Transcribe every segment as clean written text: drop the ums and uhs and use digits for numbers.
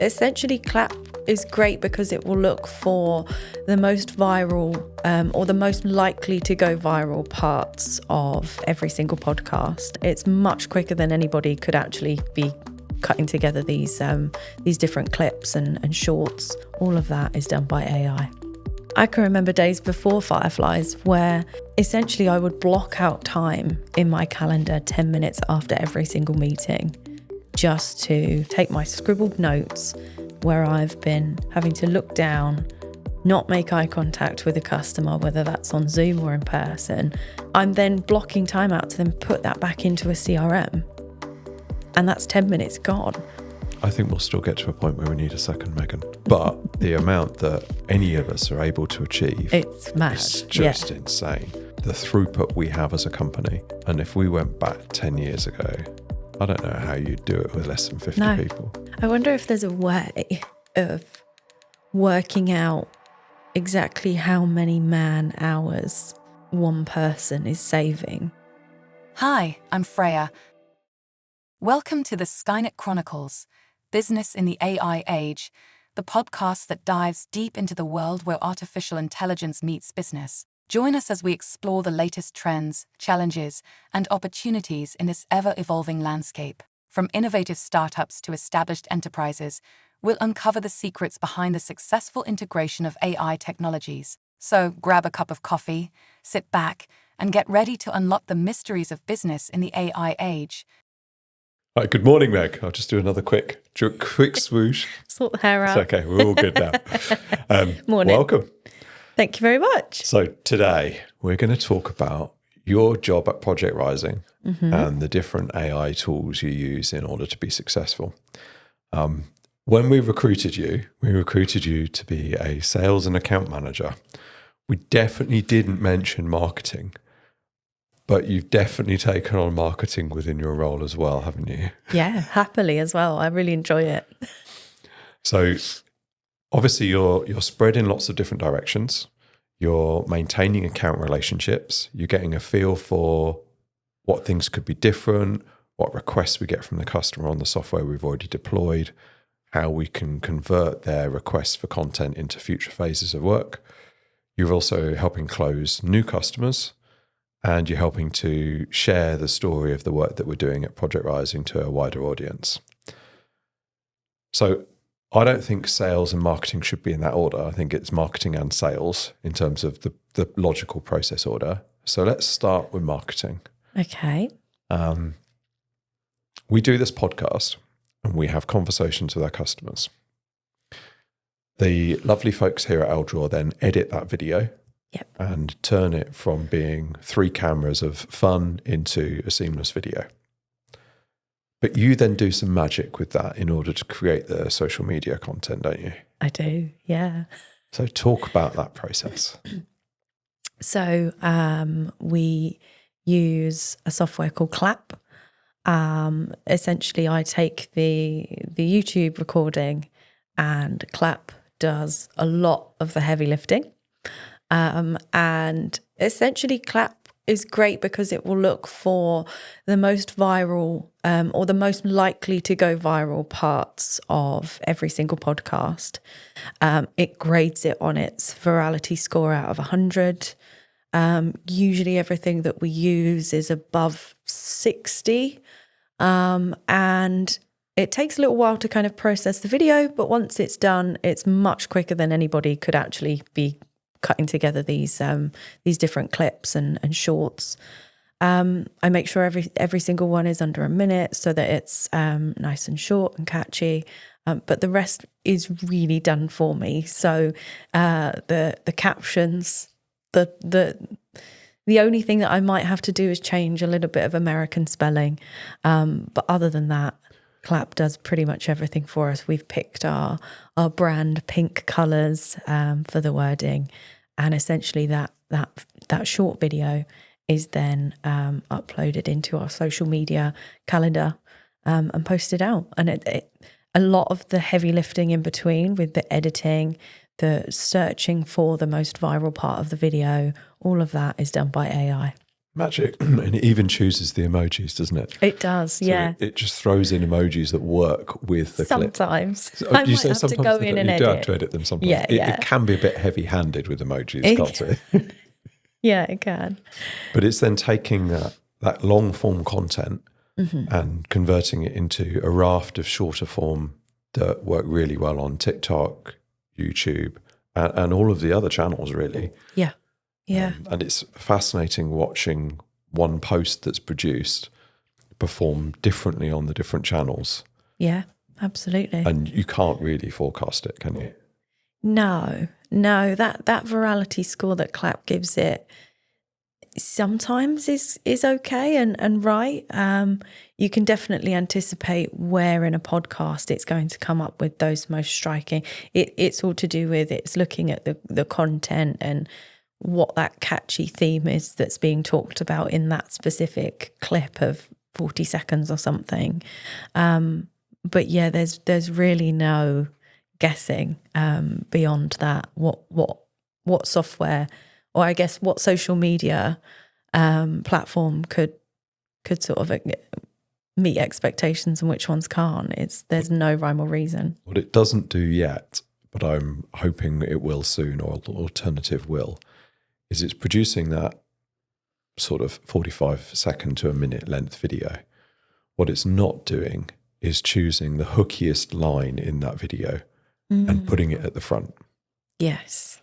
Essentially, Klapp is great because it will look for the most viral or the most likely to go viral parts of every single podcast. It's much quicker than anybody could actually be cutting together these different clips and shorts. All of that is done by AI. I can remember days before Fireflies where essentially I would block out time in my calendar 10 minutes after every single meeting just to take my scribbled notes where I've been having to look down, not make eye contact with a customer, whether that's on Zoom or in person. I'm then blocking time out to then put that back into a CRM. And that's 10 minutes gone. I think we'll still get to a point where we need a second Megan. But the amount that any of us are able to achieve it's mad. Is just insane. The throughput we have as a company. And if we went back 10 years ago, I don't know how you'd do it with less than 50 people. I wonder if there's a way of working out exactly how many man hours one person is saving. Hi, I'm Freya. Welcome to the Skynet Chronicles, Business in the AI Age, the podcast that dives deep into the world where artificial intelligence meets business. Join us as we explore the latest trends, challenges, and opportunities in this ever-evolving landscape. From innovative startups to established enterprises, we'll uncover the secrets behind the successful integration of AI technologies. So grab a cup of coffee, sit back, and get ready to unlock the mysteries of business in the AI age. Right, good morning, Meg. I'll just do another quick swoosh. Sort the hair out. It's okay, we're all good now. Morning. Welcome. Thank you very much. So today we're going to talk about your job at Project Rising and the different AI tools you use in order to be successful. When we recruited you to be a sales and account manager. We definitely didn't mention marketing, but you've definitely taken on marketing within your role as well, haven't you? Yeah, happily as well. I really enjoy it. So obviously you're spread in lots of different directions. You're maintaining account relationships. You're getting a feel for what things could be different, what requests we get from the customer on the software we've already deployed, how we can convert their requests for content into future phases of work. You're also helping close new customers, and you're helping to share the story of the work that we're doing at Project Rising to a wider audience. So I don't think sales and marketing should be in that order. I think it's marketing and sales in terms of the logical process order. So let's start with marketing. Okay. We do this podcast and we have conversations with our customers. The lovely folks here at Aldraw then edit that video and turn it from being 3 cameras of fun into a seamless video. But you then do some magic with that in order to create the social media content, don't you? I do, yeah. So talk about that process. So we use a software called Klapp. Essentially, I take the YouTube recording and Klapp does a lot of the heavy lifting. And essentially, Klapp is great because it will look for the most viral or the most likely to go viral parts of every single podcast. It grades it on its virality score out of 100. Usually everything that we use is above 60. And it takes a little while to kind of process the video, but once it's done, it's much quicker than anybody could actually be cutting together these different clips and shorts. I make sure every single one is under a minute so that it's nice and short and catchy. But the rest is really done for me. So the captions, the only thing that I might have to do is change a little bit of American spelling. But other than that, Klapp does pretty much everything for us. We've picked our brand pink colours for the wording, and essentially that short video is then uploaded into our social media calendar and posted out. And a lot of the heavy lifting in between with the editing, the searching for the most viral part of the video, all of that is done by AI. Magic. And it even chooses the emojis, doesn't it? It does, So yeah. It just throws in emojis that work with the clip. Sometimes. So, I you might say have to sometimes go they in don't- and you do have edit. to edit them sometimes. Yeah, yeah. It can be a bit heavy-handed with emojis, can't it? Yeah, it can. But it's then taking that long-form content Mm-hmm. and converting it into a raft of shorter form that work really well on TikTok, YouTube, and all of the other channels, really. Yeah, yeah. And it's fascinating watching one post that's produced perform differently on the different channels. Yeah, absolutely. And you can't really forecast it, can you? No, that virality score that Klapp gives it sometimes is okay and right. You can definitely anticipate where in a podcast it's going to come up with those most striking. It's all to do with it's looking at the content and what that catchy theme is that's being talked about in that specific clip of 40 seconds or something. But yeah, there's really no guessing beyond that what software, or I guess what social media platform could sort of meet expectations and which ones can't. There's no rhyme or reason. What it doesn't do yet, but I'm hoping it will soon, or alternative will, is it's producing that sort of 45-second to a minute length video. What it's not doing is choosing the hookiest line in that video and putting it at the front. Yes.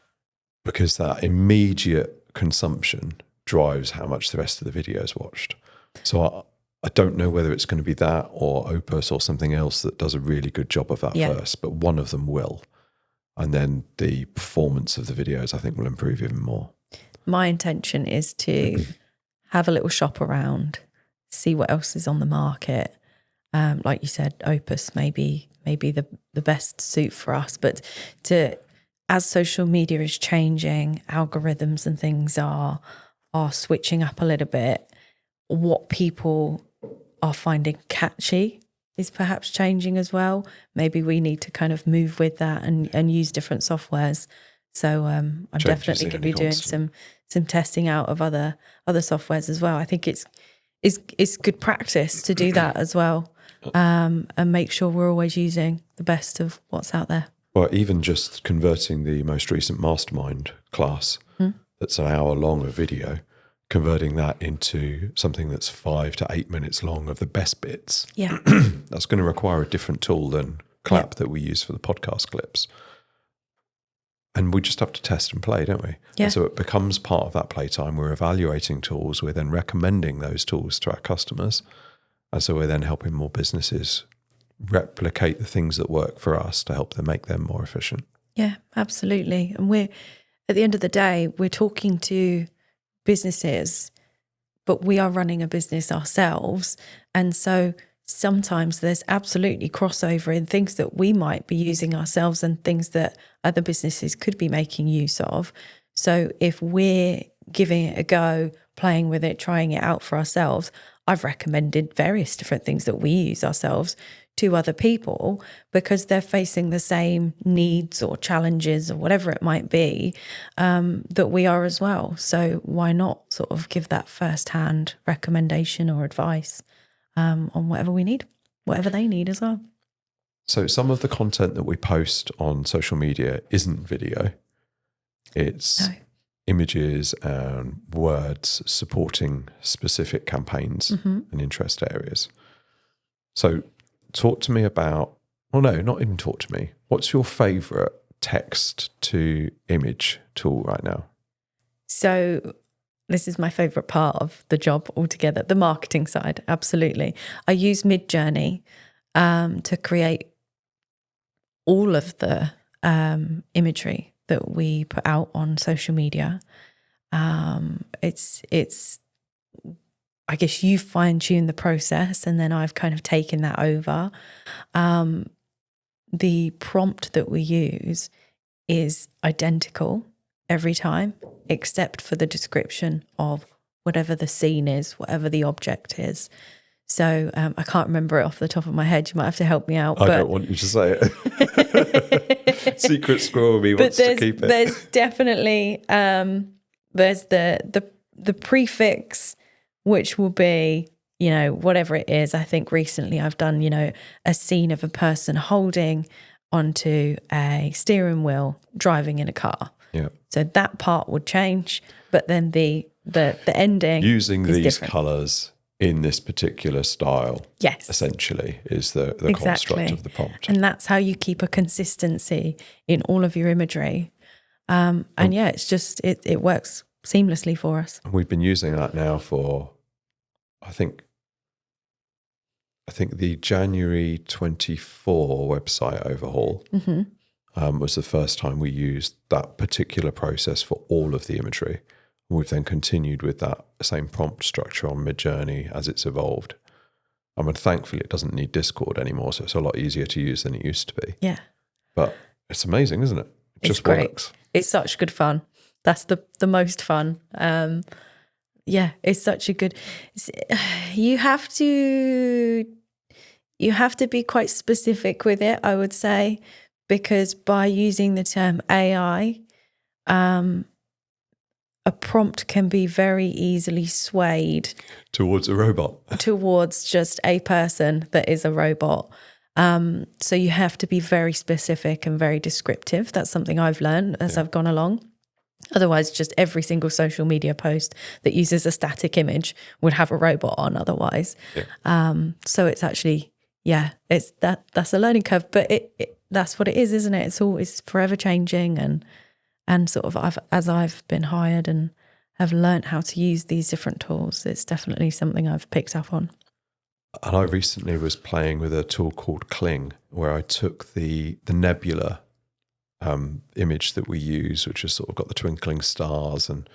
Because that immediate consumption drives how much the rest of the video is watched. So I don't know whether it's going to be that or Opus or something else that does a really good job of that first, but one of them will. And then the performance of the videos, I think, will improve even more. My intention is to have a little shop around, see what else is on the market. Like you said, Opus may be the best suit for us, but as social media is changing, algorithms and things are switching up a little bit, what people are finding catchy is perhaps changing as well. Maybe we need to kind of move with that and use different softwares. So I'm definitely going to be doing some testing out of other softwares as well. I think it's good practice to do that as well, and make sure we're always using the best of what's out there. Well, even just converting the most recent mastermind class, that's an hour long of video, converting that into something that's 5 to 8 minutes long of the best bits. Yeah. That's going to require a different tool than Klapp that we use for the podcast clips. And we just have to test and play, don't we? Yeah. And so it becomes part of that playtime. We're evaluating tools. We're then recommending those tools to our customers. And so we're then helping more businesses replicate the things that work for us to help them make them more efficient. Yeah, absolutely. And we're, at the end of the day, we're talking to businesses, but we are running a business ourselves. And so sometimes there's absolutely crossover in things that we might be using ourselves and things that other businesses could be making use of. So if we're giving it a go, playing with it, trying it out for ourselves, I've recommended various different things that we use ourselves to other people because they're facing the same needs or challenges or whatever it might be that we are as well. So why not sort of give that first-hand recommendation or advice on whatever we need, whatever they need as well. So some of the content that we post on social media isn't video. It's images and words supporting specific campaigns and interest areas. So talk to me about, well, no, not even talk to me. What's your favourite text to image tool right now? So this is my favourite part of the job altogether, the marketing side, absolutely. I use Midjourney to create all of the imagery that we put out on social media. It's I guess you fine-tune the process and then I've kind of taken that over. The prompt that we use is identical every time, except for the description of whatever the scene is, whatever the object is. So I can't remember it off the top of my head. You might have to help me out. I don't want you to say it. Secret squirrel me wants to keep it. There's definitely there's the the prefix, which will be, you know, whatever it is. I think recently I've done, you know, a scene of a person holding onto a steering wheel driving in a car. Yeah. So that part would change, but then the ending Using is these different. colours in this particular style, Yes, essentially, is the exactly. construct of the prompt. And that's how you keep a consistency in all of your imagery. And yeah, it's just it works seamlessly for us. And we've been using that now for, I think the January 24 website overhaul was the first time we used that particular process for all of the imagery. We've then continued with that same prompt structure on Midjourney as it's evolved. I mean, thankfully, it doesn't need Discord anymore, so it's a lot easier to use than it used to be. Yeah. But it's amazing, isn't it? It just great. works. It's such good fun. That's the most fun. Yeah, it's such a good. You have to be quite specific with it, I would say, because by using the term AI, a prompt can be very easily swayed Towards a robot. towards just a person that is a robot. So you have to be very specific and very descriptive. That's something I've learned as I've gone along. Otherwise, just every single social media post that uses a static image would have a robot on otherwise. Yeah. So it's actually, it's that's a learning curve, but it that's what it is, isn't it? It's forever changing, and sort of as I've been hired and have learnt how to use these different tools, it's definitely something I've picked up on. And I recently was playing with a tool called Kling, where I took the nebula image that we use, which has sort of got the twinkling stars and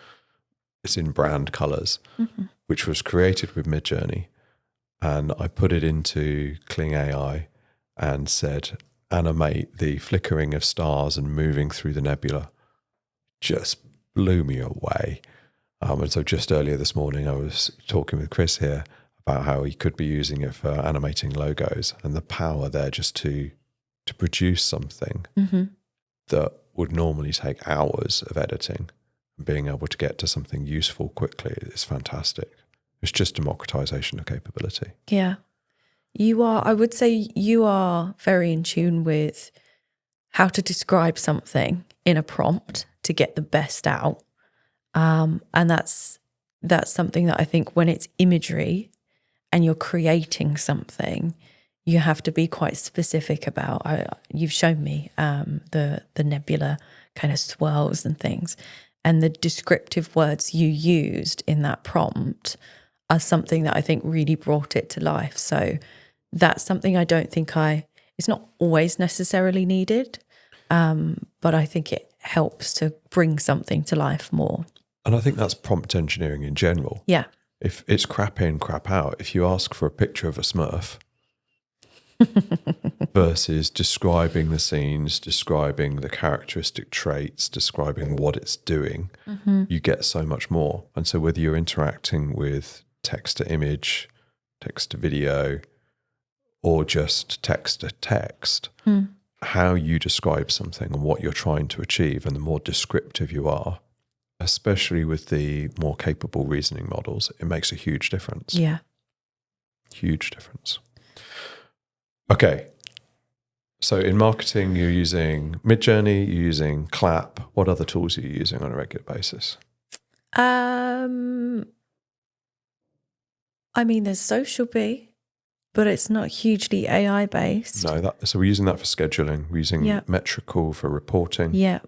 it's in brand colours, which was created with Midjourney. And I put it into Kling AI and said, animate the flickering of stars and moving through the nebula. Just blew me away. And so just earlier this morning, I was talking with Chris here about how he could be using it for animating logos and the power there just to produce something that would normally take hours of editing, and being able to get to something useful quickly is fantastic. It's just democratization of capability. Yeah. I would say you are very in tune with how to describe something in a prompt to get the best out. And that's something that I think when it's imagery and you're creating something, you have to be quite specific about. You've shown me the nebula kind of swirls and things, and the descriptive words you used in that prompt are something that I think really brought it to life. So that's something I don't think it's not always necessarily needed, but I think it helps to bring something to life more. And I think that's prompt engineering in general. Yeah. If it's crap in, crap out, if you ask for a picture of a Smurf versus describing the scenes, describing the characteristic traits, describing what it's doing, you get so much more. And so whether you're interacting with text to image, text to video, or just text to text, how you describe something and what you're trying to achieve, and the more descriptive you are, especially with the more capable reasoning models, it makes a huge difference. Yeah. Huge difference. Okay. So in marketing, you're using Midjourney, you're using Klapp. What other tools are you using on a regular basis? I mean, there's Social Bee, but it's not hugely AI based. No, so we're using that for scheduling. We're using Metrical for reporting. Yeah.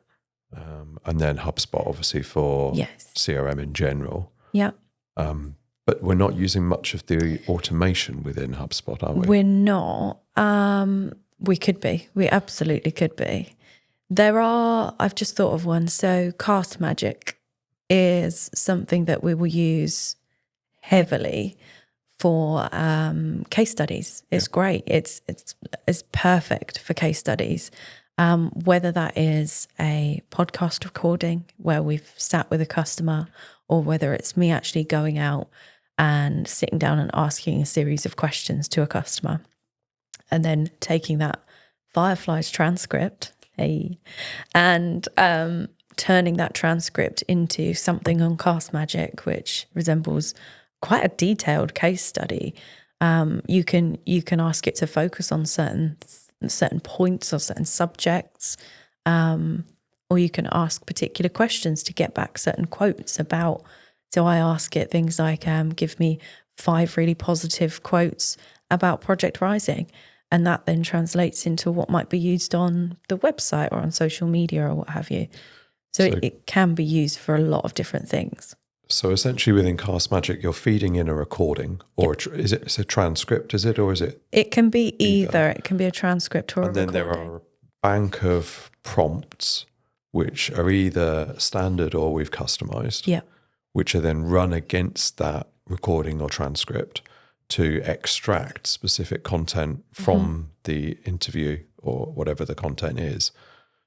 And then HubSpot, obviously, for CRM in general. Yeah. But we're not using much of the automation within HubSpot, are we? We're not. We could be. We absolutely could be. I've just thought of one. So Cast Magic is something that we will use heavily for case studies. It's great. It's perfect for case studies. Whether that is a podcast recording where we've sat with a customer, or whether it's me actually going out and sitting down and asking a series of questions to a customer, and then taking that Fireflies transcript, and turning that transcript into something on Cast Magic, which resembles quite a detailed case study. You can ask it to focus on certain points or certain subjects, or you can ask particular questions to get back certain quotes about. So I ask it things like, give me 5 really positive quotes about Project Rising, and that then translates into what might be used on the website or on social media or what have you. So it can be used for a lot of different things. So essentially within Cast Magic, you're feeding in a recording, or is it a transcript, is it, or is it? It can be either. It can be a transcript or a recording. And then there are a bank of prompts, which are either standard or we've customized, which are then run against that recording or transcript to extract specific content from the interview or whatever the content is.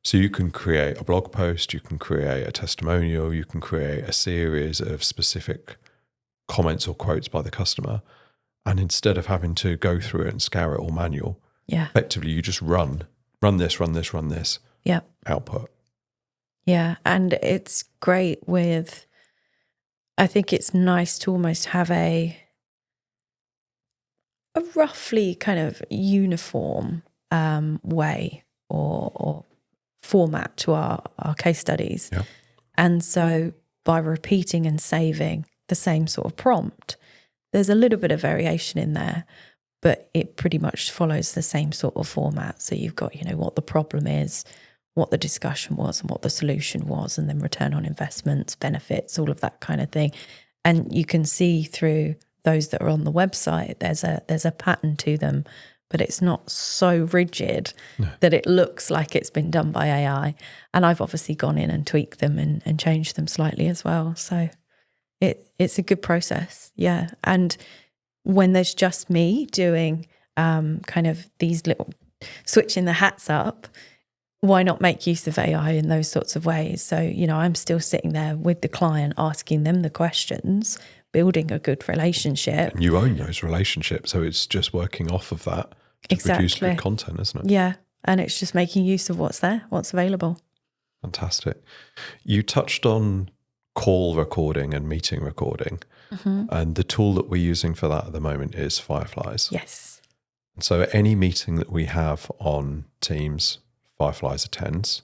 So you can create a blog post, you can create a testimonial, you can create a series of specific comments or quotes by the customer. And instead of having to go through it and scour it all manual, effectively you just run this, output. Yeah, and it's great with, I think it's nice to almost have a roughly kind of uniform way or format to our case studies. Yeah. And so by repeating and saving the same sort of prompt, there's a little bit of variation in there, but it pretty much follows the same sort of format. So you've got, what the problem is, what the discussion was and what the solution was, and then return on investments, benefits, all of that kind of thing. And you can see through those that are on the website, there's a pattern to them, but it's not so rigid that it looks like it's been done by AI. And I've obviously gone in and tweaked them and changed them slightly as well. So it's a good process. Yeah. And when there's just me doing kind of these little switching the hats up, why not make use of AI in those sorts of ways? So, I'm still sitting there with the client, asking them the questions, building a good relationship. And you own those relationships, so it's just working off of that to produce good content, isn't it? Yeah, and it's just making use of what's there, what's available. Fantastic. You touched on call recording and meeting recording, and the tool that we're using for that at the moment is Fireflies. Yes. So any meeting that we have on Teams, Fireflies attends,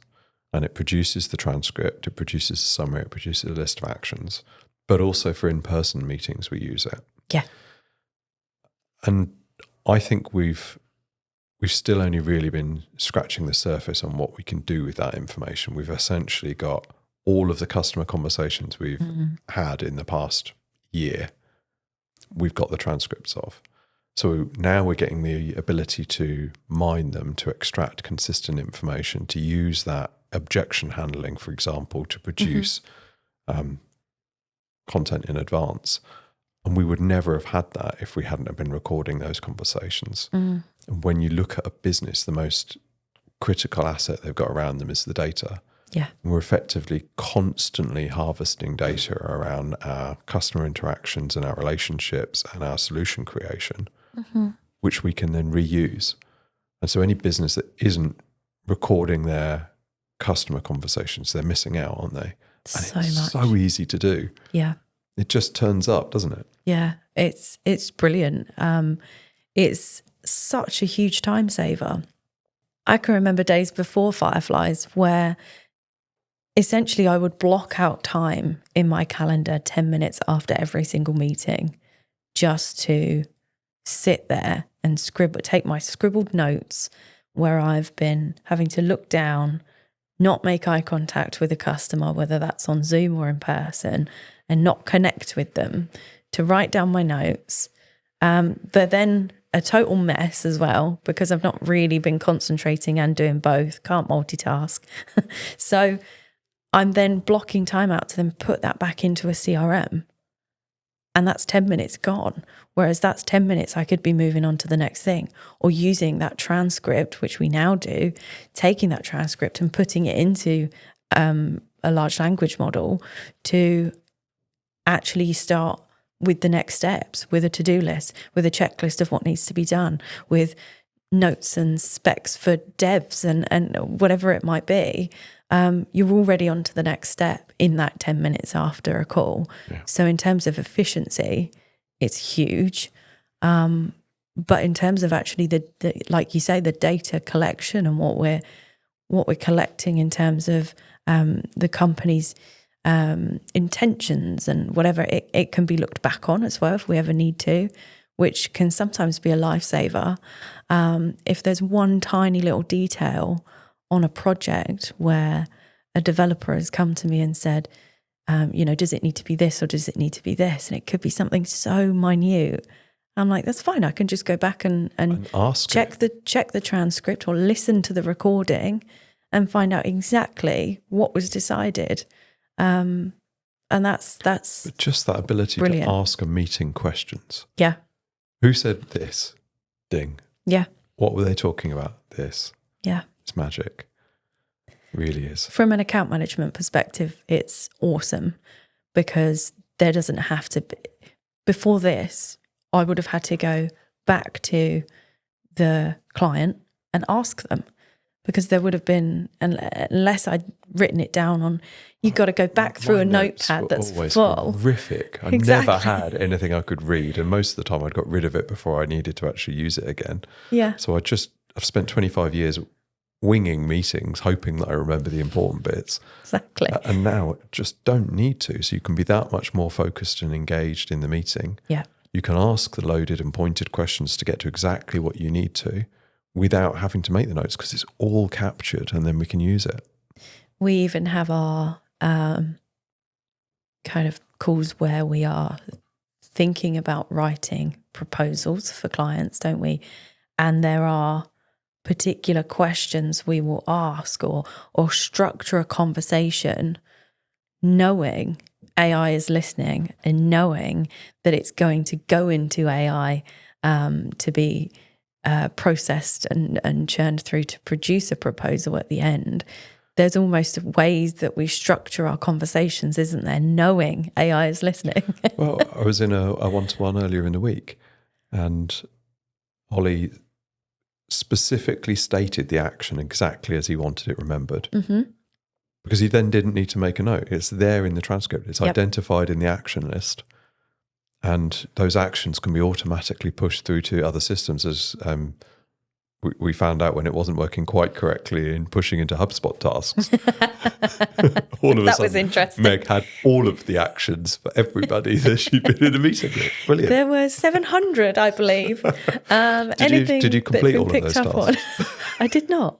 and it produces the transcript, it produces a summary, it produces a list of actions. But also for in-person meetings, we use it. Yeah. And I think we've still only really been scratching the surface on what we can do with that information. We've essentially got all of the customer conversations we've had in the past year, we've got the transcripts of. So now we're getting the ability to mine them, to extract consistent information, to use that objection handling, for example, to produce content in advance. And we would never have had that if we hadn't have been recording those conversations. And when you look at a business, the most critical asset they've got around them is the data. Yeah. And we're effectively constantly harvesting data around our customer interactions and our relationships and our solution creation, which we can then reuse. And so any business that isn't recording their customer conversations, they're missing out, aren't they? And it's so easy to do. Yeah. It just turns up, doesn't it? Yeah, it's brilliant. It's such a huge time saver. I can remember days before Fireflies where essentially I would block out time in my calendar 10 minutes after every single meeting just to sit there and take my scribbled notes where I've been having to look down, not make eye contact with a customer, whether that's on Zoom or in person, and not connect with them, to write down my notes. But then a total mess as well, because I've not really been concentrating and doing both, can't multitask. So I'm then blocking time out to then put that back into a CRM. And that's 10 minutes gone. Whereas that's 10 minutes I could be moving on to the next thing, or using that transcript, which we now do, taking that transcript and putting it into a large language model to actually start with the next steps, with a to-do list, with a checklist of what needs to be done, with notes and specs for devs and whatever it might be, you're already on to the next step in that 10 minutes after a call. Yeah. So in terms of efficiency, it's huge. But in terms of actually the like you say, the data collection and what we're collecting in terms of the company's intentions and whatever, it can be looked back on as well if we ever need to, which can sometimes be a lifesaver. If there's one tiny little detail on a project where a developer has come to me and said, does it need to be this or does it need to be this? And it could be something so minute. I'm like, that's fine. I can just go back and ask check the transcript or listen to the recording and find out exactly what was decided. And that's But just that ability brilliant. to ask a meeting questions. Yeah. Who said this? Ding. Yeah. What were they talking about? This. Yeah. It's magic. It really is. From an account management perspective, it's awesome because there doesn't have to be. Before this, I would have had to go back to the client and ask them because there would have been, unless I'd written it down on, you've got to go back through a notepad that's always full. Horrific. I Exactly. never had anything I could read, and most of the time I'd got rid of it before I needed to actually use it again. Yeah. So I've spent 25 years winging meetings, hoping that I remember the important bits. Exactly. And now just don't need to. So you can be that much more focused and engaged in the meeting. Yeah. You can ask the loaded and pointed questions to get to exactly what you need to without having to make the notes because it's all captured and then we can use it. We even have our kind of calls where we are thinking about writing proposals for clients, don't we? And there are particular questions we will ask or structure a conversation knowing AI is listening and knowing that it's going to go into AI to be processed and churned through to produce a proposal at the end. There's almost ways that we structure our conversations, isn't there, knowing AI is listening? Well, I was in a one-to-one earlier in the week and Ollie specifically stated the action exactly as he wanted it remembered. Mm-hmm. Because he then didn't need to make a note. It's there in the transcript. It's Yep. identified in the action list. And those actions can be automatically pushed through to other systems as we found out when it wasn't working quite correctly in pushing into HubSpot tasks. All of a That sudden, was interesting. Meg had all of the actions for everybody that she'd been in a meeting with. Brilliant. There were 700, I believe. Did you complete all of those tasks? I did not.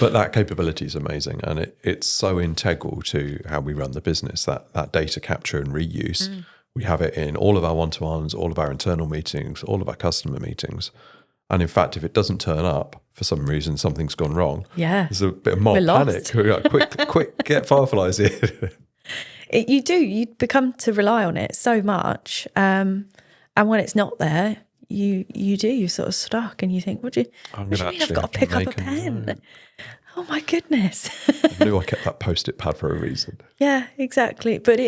But that capability is amazing, and it's so integral to how we run the business, that data capture and reuse. We have it in all of our one-to-ones, all of our internal meetings, all of our customer meetings. And in fact, if it doesn't turn up, for some reason, something's gone wrong. Yeah. There's a bit of mob We're panic. lost. We're like, quick, get Fireflies in. You become to rely on it so much. And when it's not there, you're sort of stuck and you think, what do you mean I've got to pick up a pen? Oh my goodness. I knew I kept that Post-it pad for a reason. Yeah, exactly. But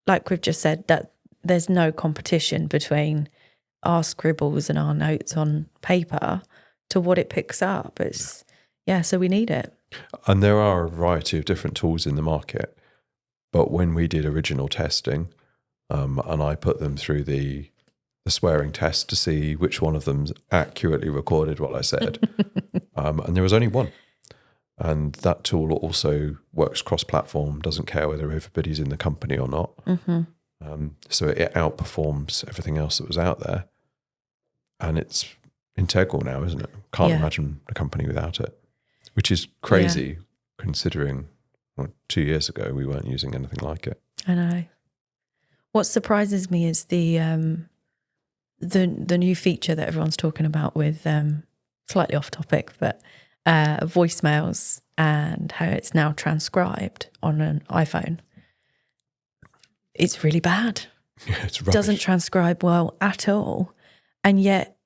like we've just said, that there's no competition between our scribbles and our notes on paper to what it picks up. So we need it. And there are a variety of different tools in the market. But when we did original testing, and I put them through the swearing test to see which one of them accurately recorded what I said, and there was only one. And that tool also works cross-platform, doesn't care whether everybody's in the company or not. Mm-hmm. So it outperforms everything else that was out there. And it's integral now, isn't it? Can't imagine a company without it, which is crazy considering 2 years ago we weren't using anything like it. I know. What surprises me is the new feature that everyone's talking about with slightly off topic, but voicemails and how it's now transcribed on an iPhone. It's really bad. Yeah, it's rubbish. Doesn't transcribe well at all. And yet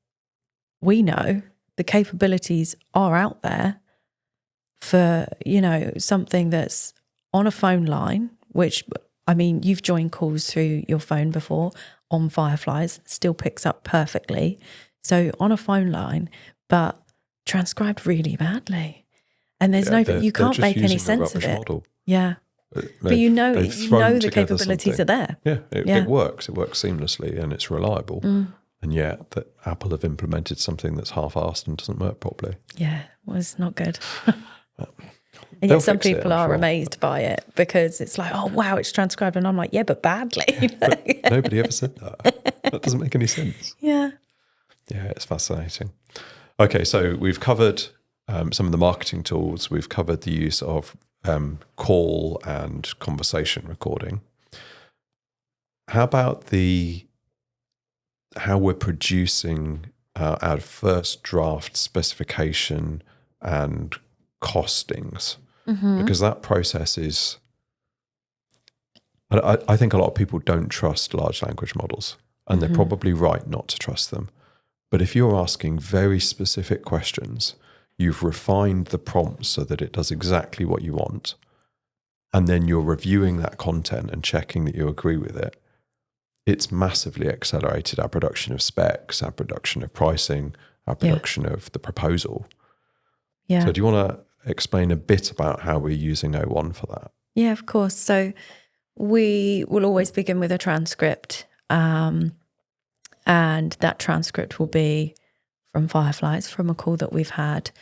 we know the capabilities are out there for, something that's on a phone line, which, I mean, you've joined calls through your phone before. on Fireflies, still picks up perfectly. So on a phone line, but transcribed really badly. And there's you can't make any sense of it. Model. Yeah. But you know the capabilities are there. Yeah, it works. It works seamlessly and it's reliable. And yet that Apple have implemented something that's half-assed and doesn't work properly. Yeah, well, it's not good. And yet some people are amazed by it because it's like, oh, wow, it's transcribed. And I'm like, yeah, but badly. But nobody ever said that. That doesn't make any sense. Yeah. Yeah, it's fascinating. Okay, so we've covered some of the marketing tools. We've covered the use of call and conversation recording. How about how we're producing our first draft specification and costings? Because that process is, I think a lot of people don't trust large language models, and they're probably right not to trust them. But if you're asking very specific questions, you've refined the prompt so that it does exactly what you want, and then you're reviewing that content and checking that you agree with it, it's massively accelerated our production of specs, our production of pricing, our production of the proposal. Yeah. So do you want to explain a bit about how we're using O1 for that? Yeah, of course. So we will always begin with a transcript, and that transcript will be from Fireflies, from a call that we've had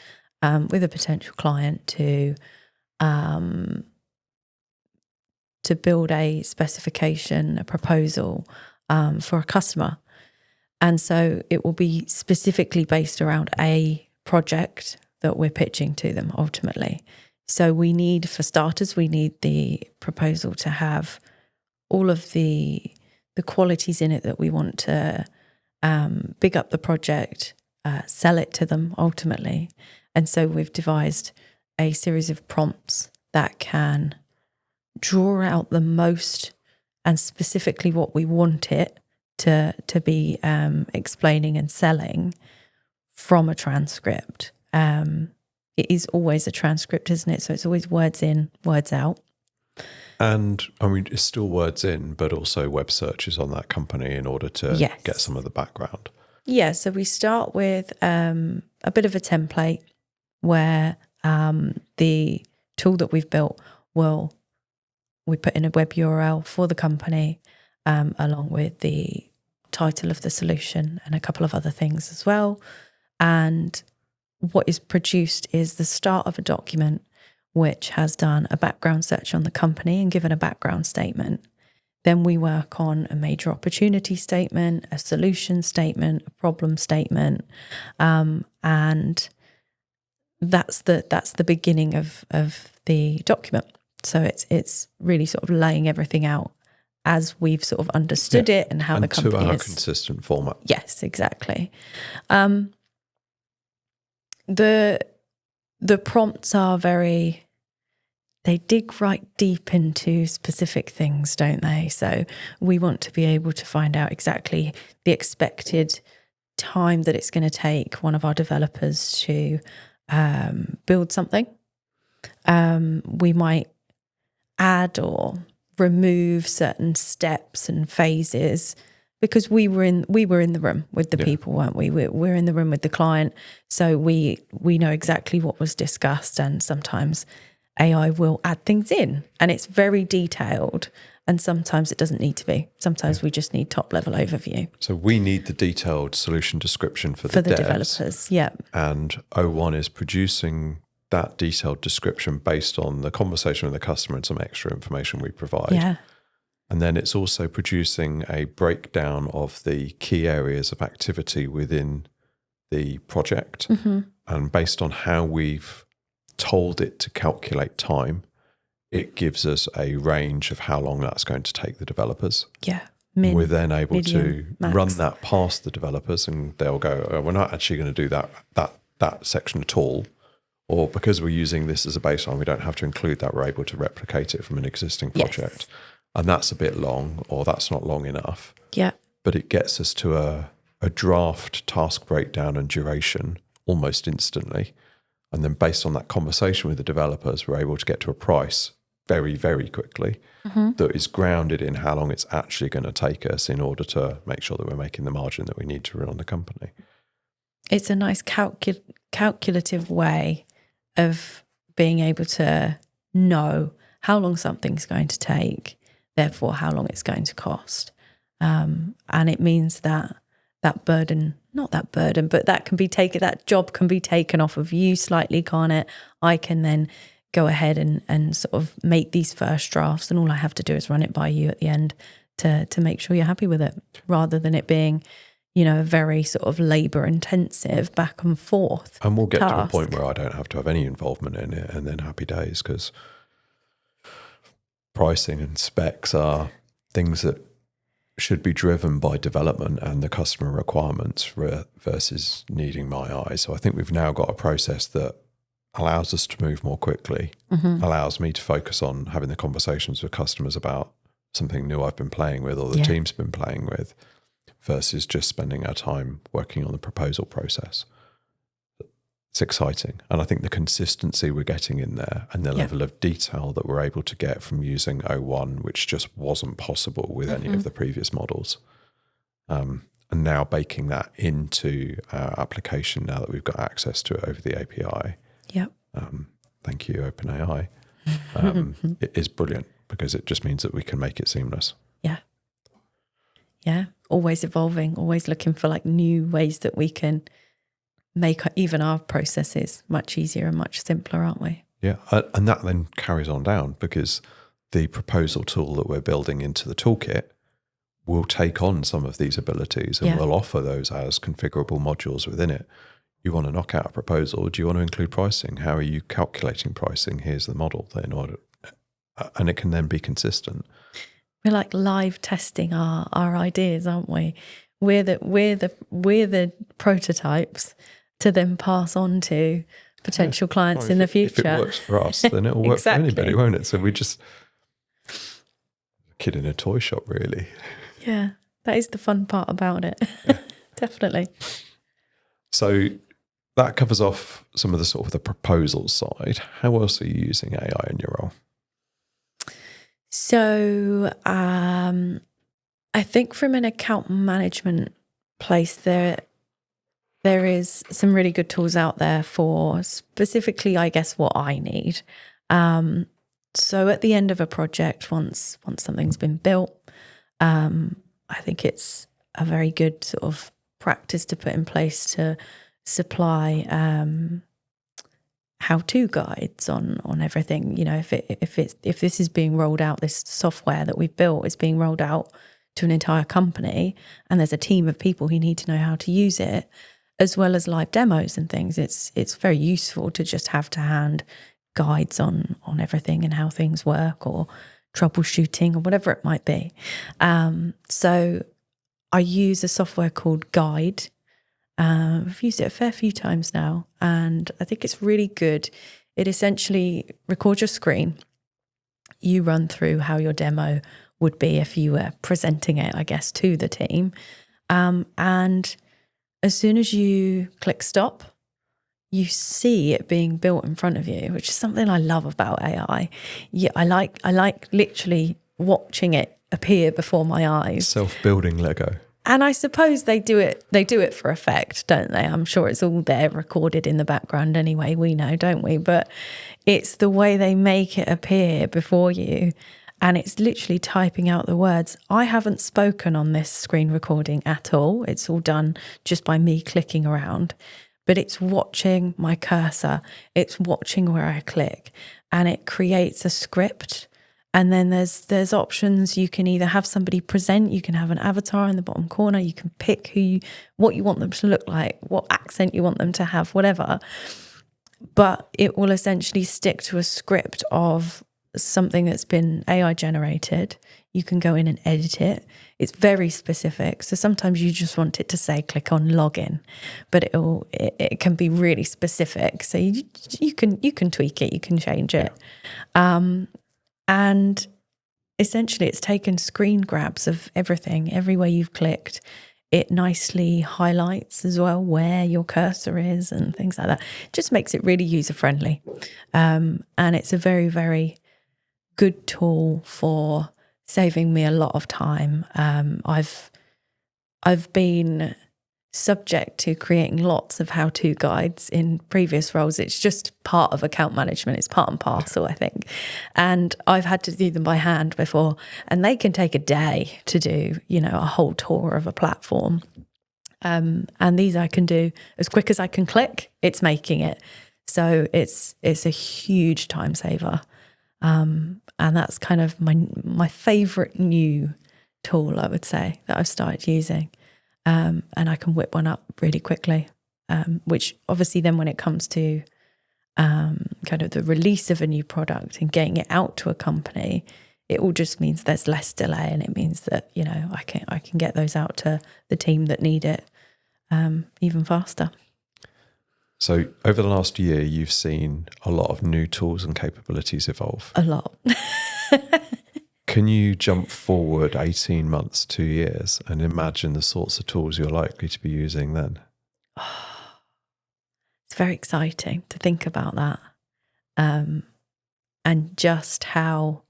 with a potential client to build a specification, a proposal for a customer. And so it will be specifically based around a project that we're pitching to them ultimately. So for starters, we need the proposal to have all of the qualities in it that we want to big up the project, sell it to them ultimately. And so we've devised a series of prompts that can draw out the most and specifically what we want it to be explaining and selling from a transcript. It is always a transcript, isn't it? So it's always words in, words out. And I mean, it's still words in, but also web searches on that company in order to get some of the background. Yeah, so we start with a bit of a template where the tool that we've built we put in a web URL for the company along with the title of the solution and a couple of other things as well. And what is produced is the start of a document which has done a background search on the company and given a background statement. Then we work on a major opportunity statement, a solution statement, a problem statement, and that's the beginning of the document. So it's really sort of laying everything out as we've sort of understood it and how the company to our is. consistent format. Yes, exactly. The prompts are they dig right deep into specific things, don't they? So we want to be able to find out exactly the expected time that it's going to take one of our developers to build something. We might add or remove certain steps and phases because we were in the room with the people, weren't we? We're in the room with the client, so we know exactly what was discussed. And sometimes AI will add things in, and it's very detailed. And sometimes it doesn't need to be. Sometimes we just need top level overview. So we need the detailed solution description for the devs, developers. Yeah, and O1 is producing that detailed description based on the conversation with the customer and some extra information we provide. Yeah. And then it's also producing a breakdown of the key areas of activity within the project. Mm-hmm. And based on how we've told it to calculate time, it gives us a range of how long that's going to take the developers. Yeah. We're then able to max. run that past the developers and they'll go, oh, we're not actually going to do that section at all. Or because we're using this as a baseline, we don't have to include that. We're able to replicate it from an existing project. Yes. And that's a bit long, or that's not long enough. Yeah. But it gets us to a draft task breakdown and duration almost instantly. And then based on that conversation with the developers, we're able to get to a price very, very quickly that is grounded in how long it's actually going to take us in order to make sure that we're making the margin that we need to run the company. It's a nice calculative way of being able to know how long something's going to take, therefore how long it's going to cost. And it means that that burden, not that burden, but that can be taken, that job can be taken off of you slightly, can't it? I can then go ahead and sort of make these first drafts, and all I have to do is run it by you at the end to make sure you're happy with it, rather than it being, you know, a very sort of labour intensive back and forth. And we'll get task. to a point where I don't have to have any involvement in it, and then happy days, because pricing and specs are things that should be driven by development and the customer requirements versus needing my eye. So I think we've now got a process that allows us to move more quickly, allows me to focus on having the conversations with customers about something new I've been playing with or the team's been playing with, versus just spending our time working on the proposal process. It's exciting. And I think the consistency we're getting in there and the level of detail that we're able to get from using O1, which just wasn't possible with any of the previous models. And now baking that into our application now that we've got access to it over the API. Yep. Thank you, OpenAI. It is brilliant because it just means that we can make it seamless. Yeah. Yeah. Always evolving, always looking for like new ways that we can make even our processes much easier and much simpler, aren't we? Yeah. And that then carries on down, because the proposal tool that we're building into the toolkit will take on some of these abilities and will offer those as configurable modules within it. You want to knock out a proposal. Do you want to include pricing? How are you calculating pricing? Here's the model in order, and it can then be consistent. We're like live testing our ideas, aren't we? We're the prototypes to then pass on to potential clients in the future. If it works for us, then it'll work for anybody, won't it? So we just a kid in a toy shop, really. Yeah, that is the fun part about it. Definitely. So that covers off some of the sort of the proposal side. How else are you using AI in your role? So I think from an account management place, there is some really good tools out there for specifically, I guess, what I need. So at the end of a project, once something's been built, I think it's a very good sort of practice to put in place to supply how-to guides on everything. You know, if this is being rolled out, this software that we've built is being rolled out to an entire company, and there's a team of people who need to know how to use it, as well as live demos and things, it's very useful to just have to hand guides on everything and how things work, or troubleshooting, or whatever it might be. So I use a software called Guide. I've used it a fair few times now, and I think it's really good. It essentially records your screen. You run through how your demo would be if you were presenting it, I guess, to the team. And as soon as you click stop, you see it being built in front of you, which is something I love about AI. Yeah, I like literally watching it appear before my eyes. Self-building Lego. And I suppose they do it for effect, don't they? I'm sure it's all there recorded in the background anyway, we know, don't we? But it's the way they make it appear before you, and it's literally typing out the words. I haven't spoken on this screen recording at all. It's all done just by me clicking around, but it's watching my cursor. It's watching where I click, and it creates a script. And then there's options. You can either have somebody present, you can have an avatar in the bottom corner, you can pick what you want them to look like, what accent you want them to have, whatever. But it will essentially stick to a script of something that's been AI generated. You can go in and edit it. It's very specific. So sometimes you just want it to say click on login, but it can be really specific. So you can tweak it, you can change it. And essentially it's taken screen grabs of everything, everywhere you've clicked. It nicely highlights as well where your cursor is and things like that. It just makes it really user-friendly. And it's a very, very good tool for saving me a lot of time. I've been subject to creating lots of how-to guides in previous roles. It's just part of account management. It's part and parcel, I think. And I've had to do them by hand before, and they can take a day to do, a whole tour of a platform. And these I can do as quick as I can click. It's making it. So it's a huge time saver. And that's kind of my favorite new tool, I would say, that I've started using. And I can whip one up really quickly, which obviously then when it comes to kind of the release of a new product and getting it out to a company, it all just means there's less delay, and it means that, I can get those out to the team that need it even faster. So over the last year, you've seen a lot of new tools and capabilities evolve. A lot. Can you jump forward 18 months, 2 years, and imagine the sorts of tools you're likely to be using then? It's very exciting to think about that. And just how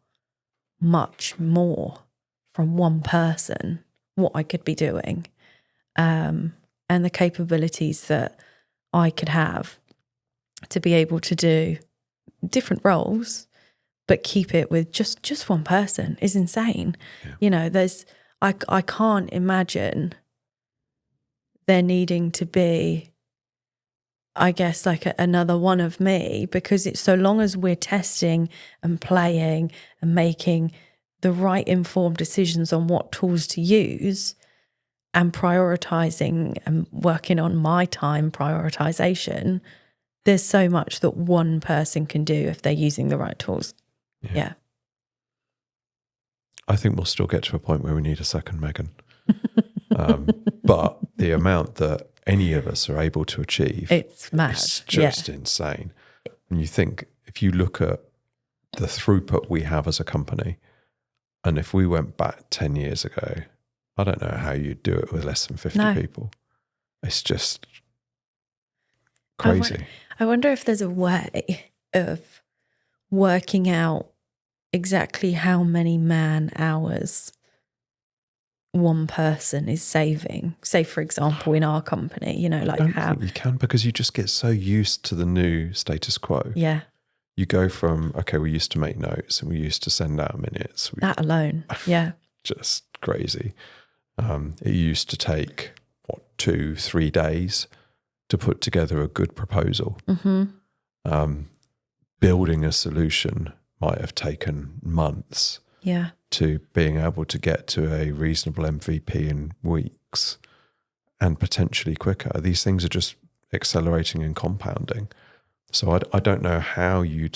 much more from one person, what I could be doing, and the capabilities that I could have to be able to do different roles, but keep it with just one person is insane. Yeah. I can't imagine there needing to be, I guess, like another one of me, because it's so long as we're testing and playing and making the right informed decisions on what tools to use and prioritizing and working on my time prioritization, there's so much that one person can do if they're using the right tools. Yeah. I think we'll still get to a point where we need a second Megan. But the amount that any of us are able to achieve, it's mad. It's just insane. And you think, if you look at the throughput we have as a company, and if we went back 10 years ago, I don't know how you'd do it with less than 50 people. It's just crazy. I wonder if there's a way of working out exactly how many man hours one person is saving. Say, for example, in our company, I don't think you can, because you just get so used to the new status quo. Yeah. You go from, okay, we used to make notes and we used to send out minutes. That alone, yeah. Just crazy. It used to take, 2-3 days to put together a good proposal. Mm-hmm. Building a solution might have taken months. Yeah. To being able to get to a reasonable MVP in weeks, and potentially quicker. These things are just accelerating and compounding. So I don't know how you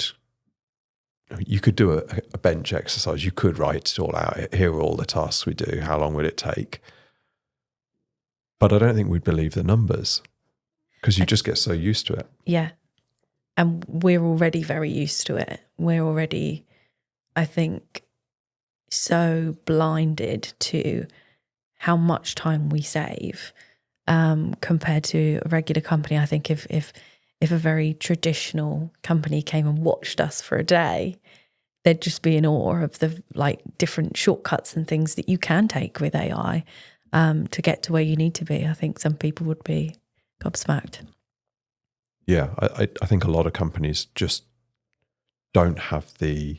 could do a bench exercise. You could write it all out. Here are all the tasks we do. How long would it take? But I don't think we'd believe the numbers, because you just get so used to it. Yeah. And we're already very used to it. We're already, I think, so blinded to how much time we save compared to a regular company. I think if a very traditional company came and watched us for a day, they'd just be in awe of the different shortcuts and things that you can take with AI to get to where you need to be. I think some people would be gobsmacked. Yeah, I think a lot of companies just don't have the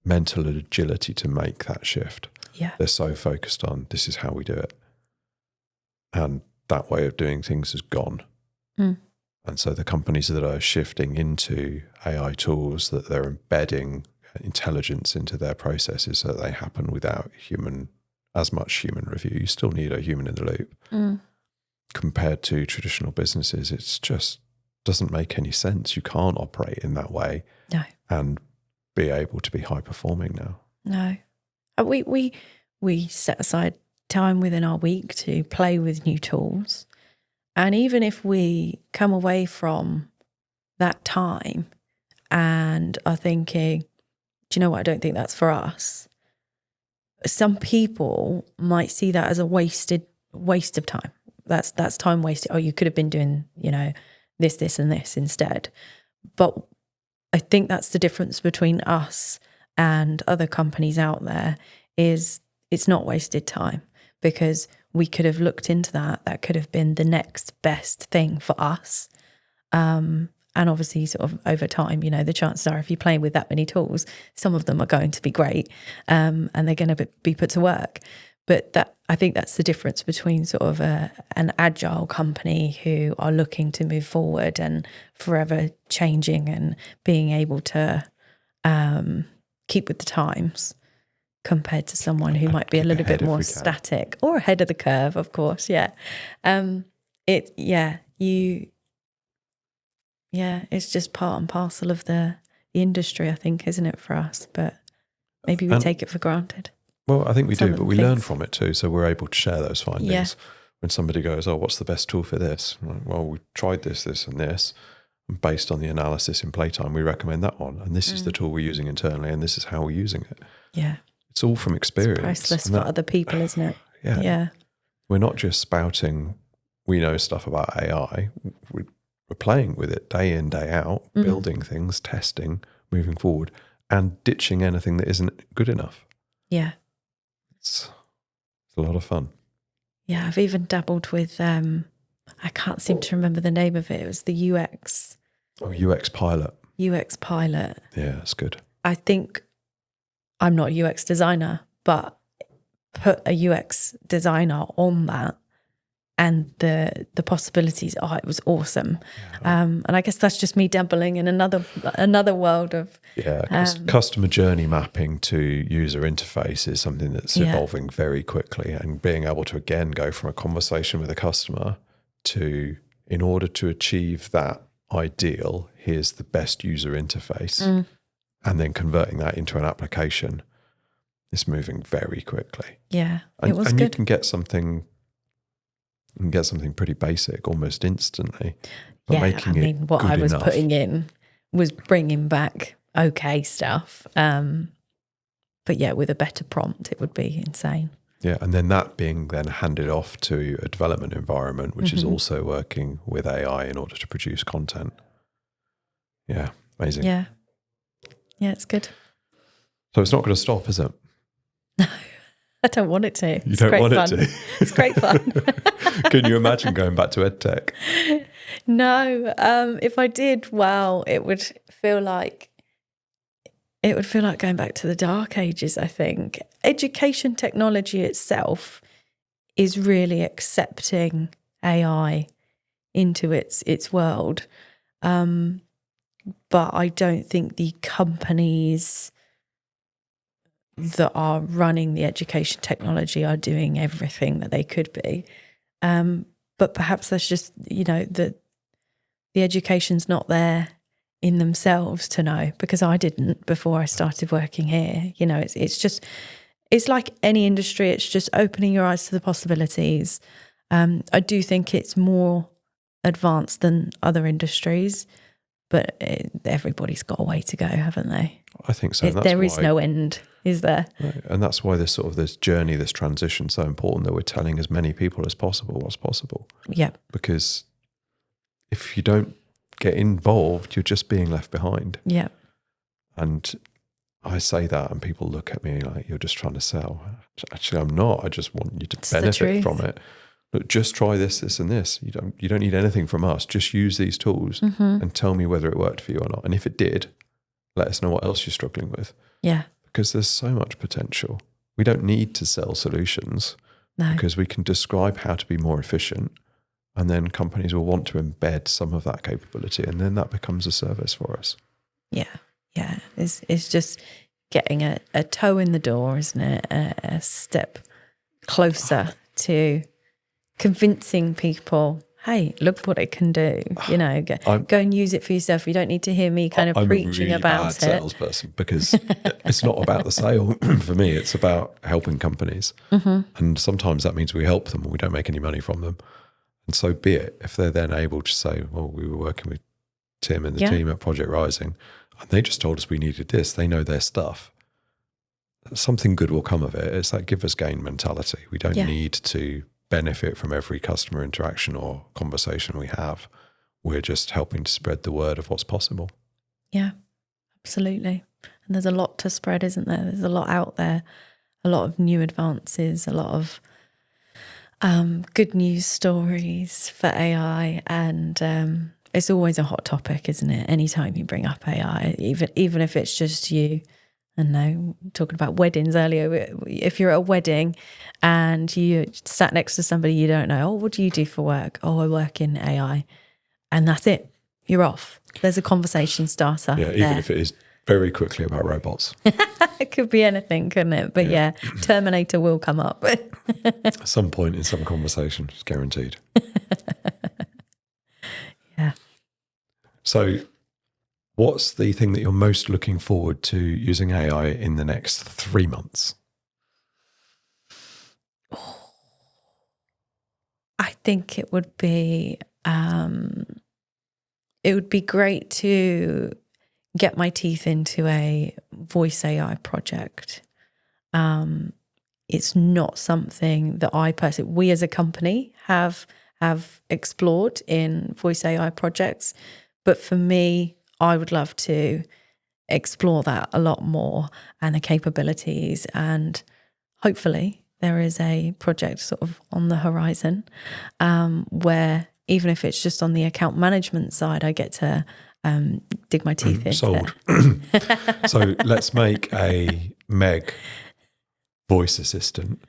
mental agility to make that shift. Yeah. They're so focused on, this is how we do it. And that way of doing things is gone. Mm. And so the companies that are shifting into AI tools, that they're embedding intelligence into their processes so that they happen without as much human review. You still need a human in the loop. Mm. Compared to traditional businesses, it's just doesn't make any sense. You can't operate in that way. No. And be able to be high performing now. No. We set aside time within our week to play with new tools. And even if we come away from that time and are thinking, do you know what, I don't think that's for us, some people might see that as a waste of time. That's time wasted. Oh, you could have been doing, this, and this instead. But I think that's the difference between us and other companies out there, is it's not wasted time, because we could have looked into that. That could have been the next best thing for us. And obviously, sort of over time, the chances are, if you're playing with that many tools, some of them are going to be great, and they're going to be put to work. But I think that's the difference between sort of an agile company who are looking to move forward and forever changing and being able to keep with the times, compared to someone who might be a little bit more static or ahead of the curve, of course. Yeah. It's just part and parcel of the industry, I think, isn't it, for us? But maybe we take it for granted. Well, I think we do, but we learn from it too. So we're able to share those findings. Yeah. When somebody goes, oh, what's the best tool for this? Well, we tried this, and this. And based on the analysis in playtime, we recommend that one. And this is the tool we're using internally, and this is how we're using it. Yeah. It's all from experience. It's priceless for other people, isn't it? Yeah. Yeah. We're not just spouting, we know stuff about AI. We're playing with it day in, day out, building things, testing, moving forward, and ditching anything that isn't good enough. Yeah. It's a lot of fun. Yeah, I've even dabbled with, I can't seem to remember the name of it. It was the UX. Oh, UX Pilot. UX Pilot. Yeah, that's good. I think I'm not a UX designer, but put a UX designer on that, and the possibilities, it was awesome. Yeah. And I guess that's just me dabbling in another world of... Yeah, customer journey mapping to user interface is something that's evolving very quickly, and being able to, again, go from a conversation with a customer to, in order to achieve that ideal, here's the best user interface, and then converting that into an application is moving very quickly. Yeah, and, it was and good. You can get something pretty basic almost instantly. But what I was putting in was bringing back okay stuff. But yeah, with a better prompt, it would be insane. Yeah, and then that being then handed off to a development environment, which is also working with AI in order to produce content. Yeah, amazing. Yeah, it's good. So it's not going to stop, is it? No, I don't want it to. You don't want it to? It's great fun. Can you imagine going back to EdTech? No, if I did, it would feel like going back to the dark ages, I think. Education technology itself is really accepting AI into its world. But I don't think the companies that are running the education technology are doing everything that they could be. But perhaps that's just, the education's not there in themselves to know, because I didn't before I started working here. It's like any industry. It's just opening your eyes to the possibilities. I do think it's more advanced than other industries, but everybody's got a way to go, haven't they? I think so. There is no end, is there? Right. And that's why this journey, this transition, is so important, that we're telling as many people as possible what's possible. Yeah. Because if you don't get involved, you're just being left behind. Yeah. And I say that and people look at me like, you're just trying to sell. Actually, I'm not. I just want you to benefit from it. Look, just try this, this and this. You don't need anything from us. Just use these tools and tell me whether it worked for you or not. And if it did, let us know what else you're struggling with. Yeah. Because there's so much potential. We don't need to sell solutions, because we can describe how to be more efficient, and then companies will want to embed some of that capability, and then that becomes a service for us. Yeah. Yeah. It's just getting a toe in the door, isn't it? A step closer to convincing people, hey, look what it can do. Go and use it for yourself. You don't need to hear me kind of preaching about it. I'm a really bad salesperson, because it's not about the sale for me. It's about helping companies. And sometimes that means we help them and we don't make any money from them. And so be it. If they're then able to say, well, we were working with Tim and the team at Project Rising, and they just told us we needed this. They know their stuff. Something good will come of it. It's that give us gain mentality. We don't need to benefit from every customer interaction or conversation we have. We're just helping to spread the word of what's possible. Yeah. Absolutely. And there's a lot to spread, isn't there? There's a lot out there, a lot of new advances, a lot of good news stories for AI. And it's always a hot topic, isn't it? Anytime you bring up AI, even if it's just you. I know, talking about weddings earlier, if you're at a wedding and you sat next to somebody you don't know, oh, what do you do for work? Oh, I work in AI. And that's it. You're off. There's a conversation starter. Yeah, even if it is very quickly about robots. It could be anything, couldn't it? But yeah, Terminator will come up. At some point in some conversation, it's guaranteed. Yeah. So what's the thing that you're most looking forward to using AI in the next 3 months? I think it would be great to get my teeth into a voice AI project. It's not something that we as a company have explored in voice AI projects, but for me, I would love to explore that a lot more and the capabilities, and hopefully there is a project sort of on the horizon where even if it's just on the account management side, I get to dig my teeth into. Sold. So let's make a Meg voice assistant.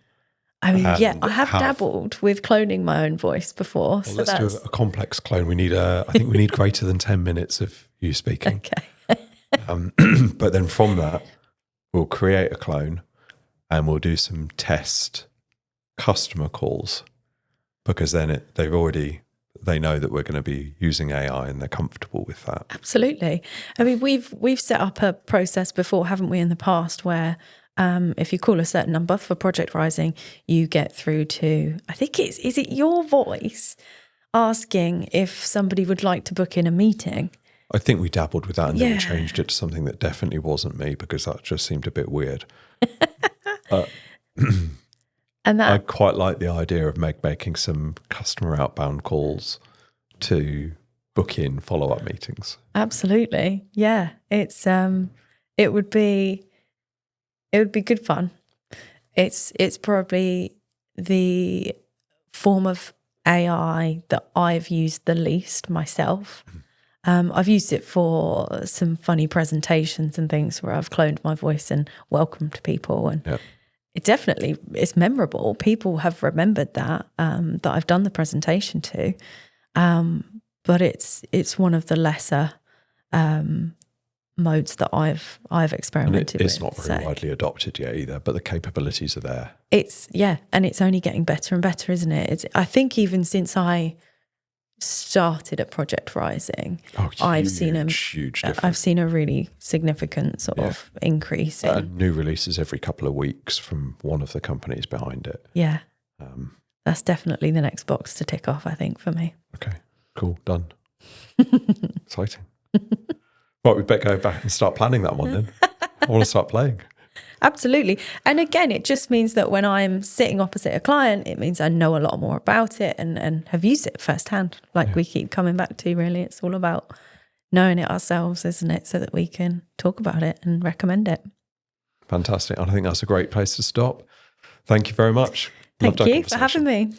I mean, I have dabbled with cloning my own voice before. Well, so let's do a complex clone. I think we need greater than 10 minutes of you speaking. Okay. But then from that, we'll create a clone and we'll do some test customer calls, because then they know that we're going to be using AI and they're comfortable with that. Absolutely. I mean, we've set up a process before, haven't we, in the past, where if you call a certain number for Project Rising, you get through to, I think is it your voice asking if somebody would like to book in a meeting? I think we dabbled with that and then we changed it to something that definitely wasn't me, because that just seemed a bit weird. And I quite like the idea of Meg making some customer outbound calls to book in follow-up meetings. Absolutely. Yeah. It would be good fun. It's probably the form of AI that I've used the least myself. I've used it for some funny presentations and things where I've cloned my voice and welcomed people, and it's memorable. People have remembered that I've done the presentation to, but it's one of the lesser modes that I've experimented with. It's not very widely adopted yet either, but the capabilities are there. And it's only getting better and better, isn't it? I think even since I started at Project Rising, I've seen a huge difference. I've seen a really significant sort of increase in new releases every couple of weeks from one of the companies behind it. Yeah. That's definitely the next box to tick off, I think, for me. Okay, cool, done. Exciting. Right, we better go back and start planning that one then. I want to start playing. Absolutely. And again, it just means that when I'm sitting opposite a client, it means I know a lot more about it and have used it firsthand. We keep coming back to, really. It's all about knowing it ourselves, isn't it? So that we can talk about it and recommend it. Fantastic. I think that's a great place to stop. Thank you very much. Thank you for having me.